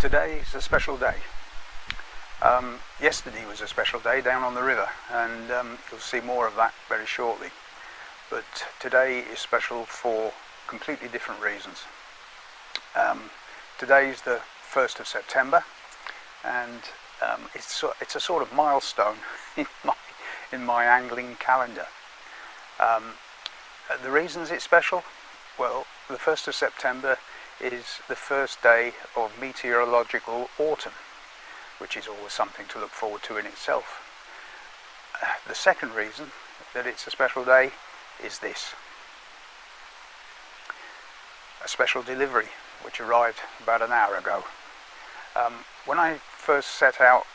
Today is a special day. Yesterday was a special day down on the river, and you'll see more of that very shortly. But today is special for completely different reasons. Today is the 1st of September, and it's a sort of milestone in my angling calendar. The reasons it's special? Well, the 1st of September is the first day of meteorological autumn, which is always something to look forward to in itself. The second reason that it's a special day is this: a special delivery which arrived about an hour ago. When I first set out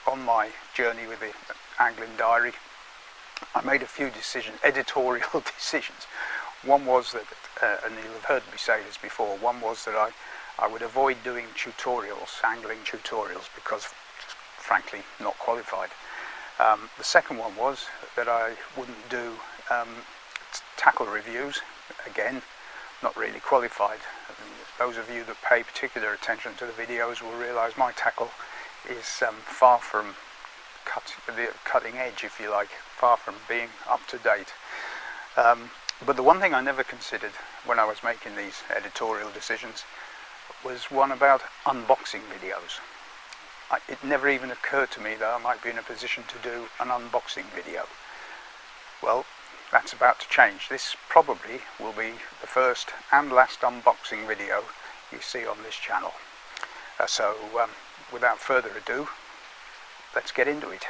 on my journey with the angling diary, I made a few editorial decisions. One was that, and you'll have heard me say this before, one was that I would avoid doing tutorials, angling tutorials, because frankly not qualified. The second one was that I wouldn't do tackle reviews, again not really qualified. Those of you that pay particular attention to the videos will realise my tackle is far from the cutting edge, if you like, far from being up to date. But the one thing I never considered when I was making these editorial decisions was one about unboxing videos. It never even occurred to me that I might be in a position to do an unboxing video. Well, that's about to change. This probably will be the first and last unboxing video you see on this channel. So without further ado, let's get into it.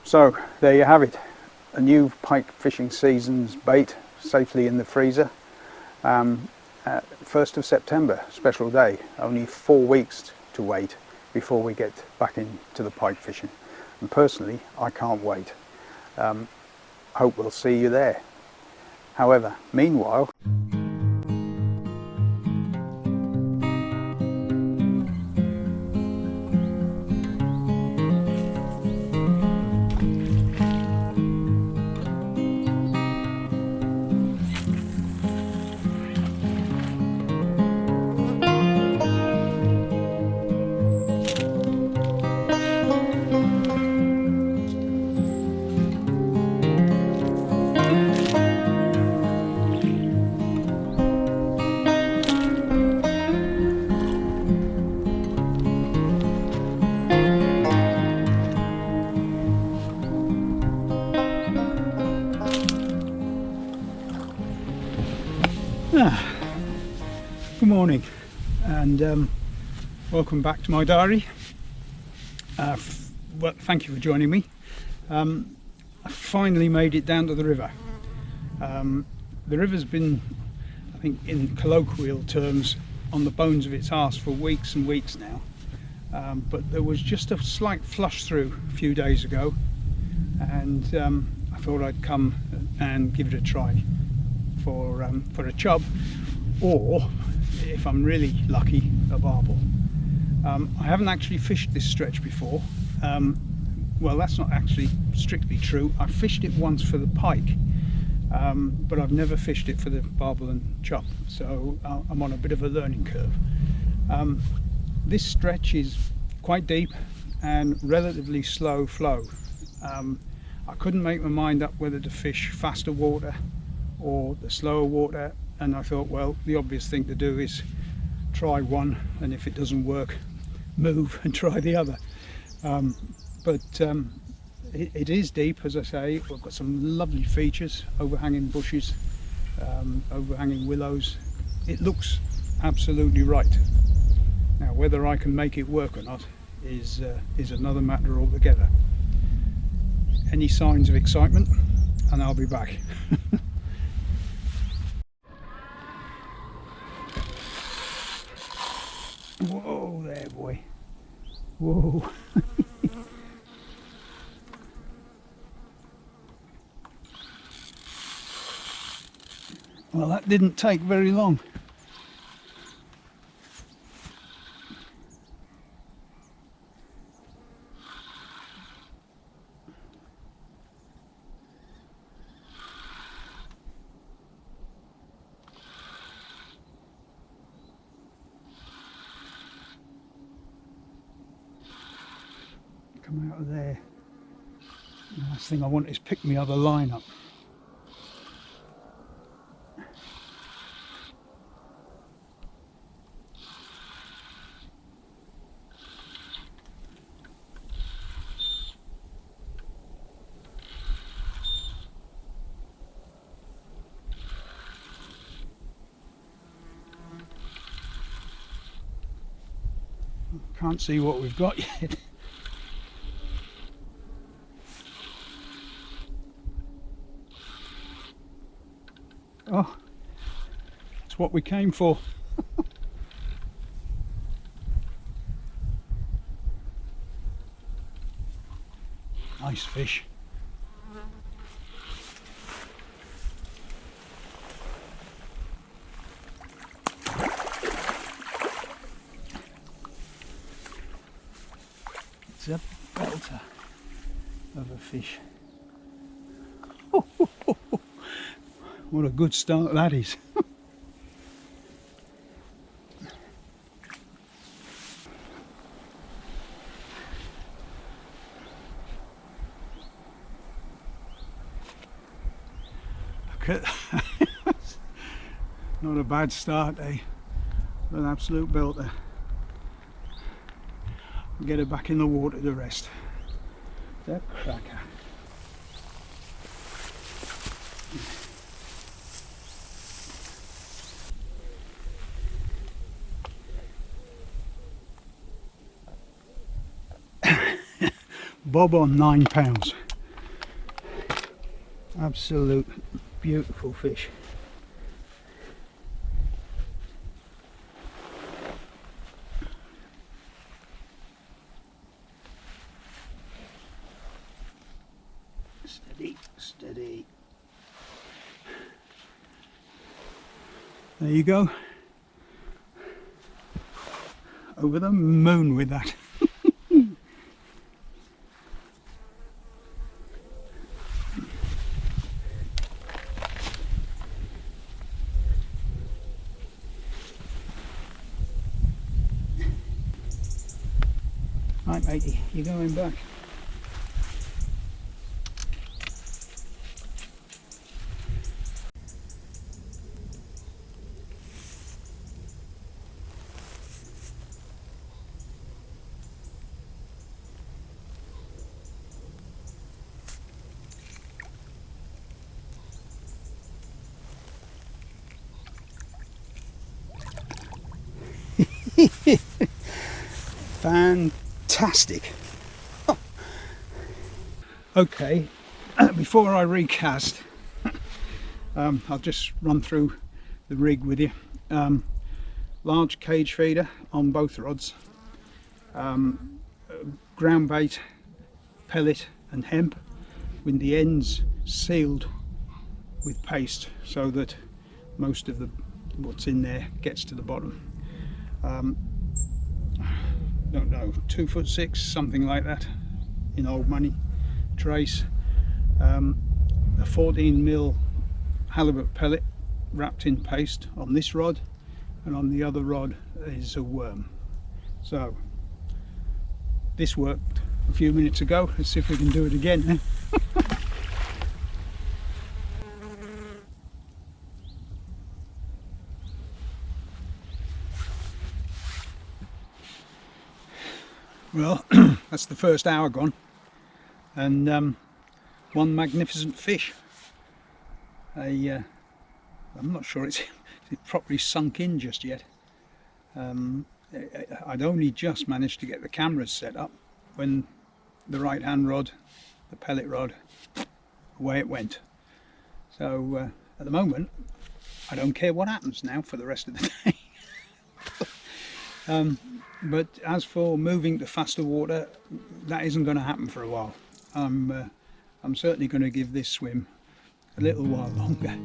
So there you have it, a new pike fishing season's bait safely in the freezer. 1st of September, special day, only 4 weeks to wait before we get back into the pike fishing, and personally I can't wait. Hope we'll see you there. However, meanwhile, good morning, and welcome back to my diary. Well, thank you for joining me. I finally made it down to the river. The river's been, I think in colloquial terms, on the bones of its arse for weeks and weeks now, but there was just a slight flush through a few days ago, and I thought I'd come and give it a try for a chub, or if I'm really lucky, a barbel. I haven't actually fished this stretch before. Well, that's not actually strictly true. I fished it once for the pike, but I've never fished it for the barbel and chub, so I'm on a bit of a learning curve. This stretch is quite deep and relatively slow flow. I couldn't make my mind up whether to fish faster water or the slower water, and I thought, well, the obvious thing to do is try one, and if it doesn't work, move and try the other. But it is deep, as I say. We've got some lovely features, overhanging bushes, overhanging willows. It looks absolutely right. Now, whether I can make it work or not is another matter altogether. Any signs of excitement and I'll be back. Whoa there, boy. Whoa. Well, that didn't take very long. come out of there. The last thing I want is pick my other line up. Can't see what we've got yet. Oh, it's what we came for. Nice fish. It's a belter of a fish. What a good start that is. Look at that. Not a bad start, eh? An absolute belter. We'll get her back in the water to rest. The cracker. Bob on £9. Absolute beautiful fish. Steady, steady. There you go. Over the moon with that. Right, matey, you're going back. Fantastic. Oh. Okay, before I recast, I'll just run through the rig with you. Large cage feeder on both rods, ground bait, pellet and hemp, with the ends sealed with paste so that most of what's in there gets to the bottom. Don't know, 2'6", something like that in old money. Trace, a 14mm halibut pellet wrapped in paste on this rod, and on the other rod is a worm. So this worked a few minutes ago. Let's see if we can do it again then. Well, that's the first hour gone, and one magnificent fish. I'm not sure it's properly sunk in just yet. I'd only just managed to get the cameras set up when the right hand rod, the pellet rod, away it went. So at the moment I don't care what happens now for the rest of the day. But as for moving to faster water, that isn't going to happen for a while. I'm certainly going to give this swim a little while longer.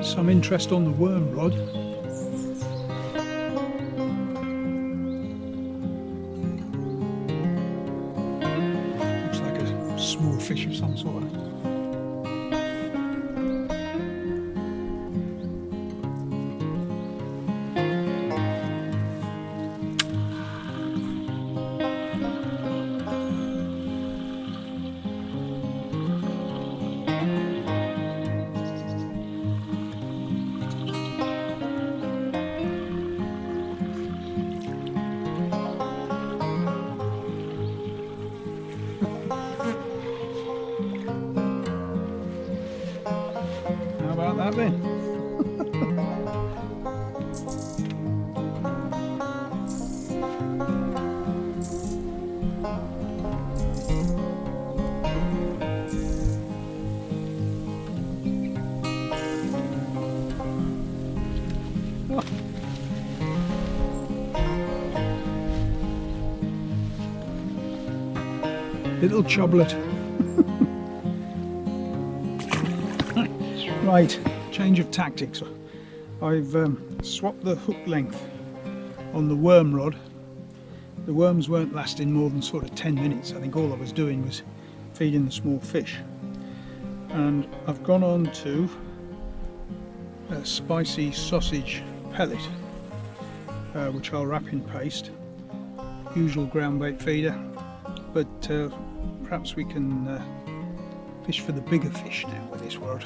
Some interest on the worm rod. fish of some sort. How about that then? Little choblet. Right, change of tactics. I've swapped the hook length on the worm rod. The worms weren't lasting more than sort of 10 minutes. I think all I was doing was feeding the small fish. And I've gone on to a spicy sausage pellet, which I'll wrap in paste. Usual ground bait feeder, but perhaps we can fish for the bigger fish now with this rod.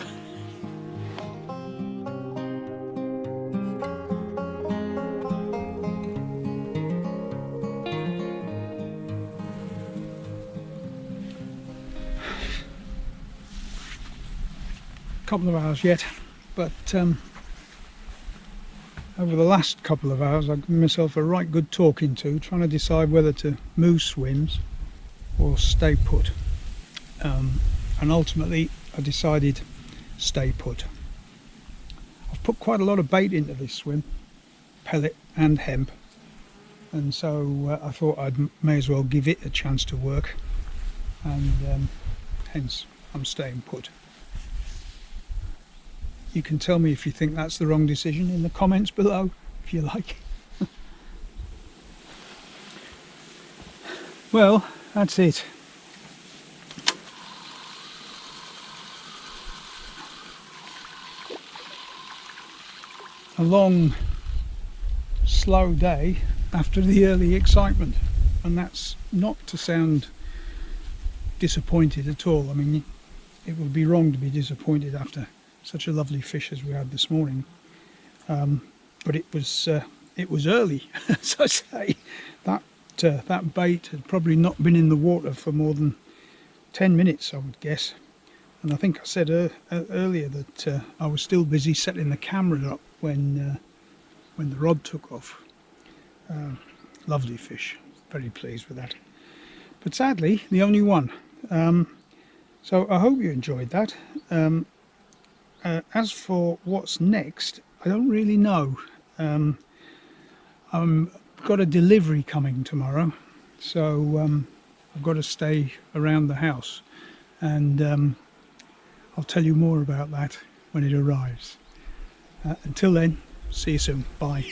Couple of hours yet, but over the last couple of hours I've given myself a right good talking to, trying to decide whether to move swims or stay put, and ultimately I decided stay put. I've put quite a lot of bait into this swim, pellet and hemp, and so I thought I may as well give it a chance to work, and hence I'm staying put. You can tell me if you think that's the wrong decision in the comments below, if you like. Well, that's it. A long, slow day after the early excitement, and that's not to sound disappointed at all. I mean, it would be wrong to be disappointed after such a lovely fish as we had this morning, but it was early. As I say, that bait had probably not been in the water for more than 10 minutes, I would guess. And I think I said earlier that I was still busy setting the camera up when the rod took off. Lovely fish, very pleased with that. But sadly, the only one. So I hope you enjoyed that. As for what's next, I don't really know. I've got a delivery coming tomorrow, so I've got to stay around the house, and I'll tell you more about that when it arrives. Until then, see you soon. Bye.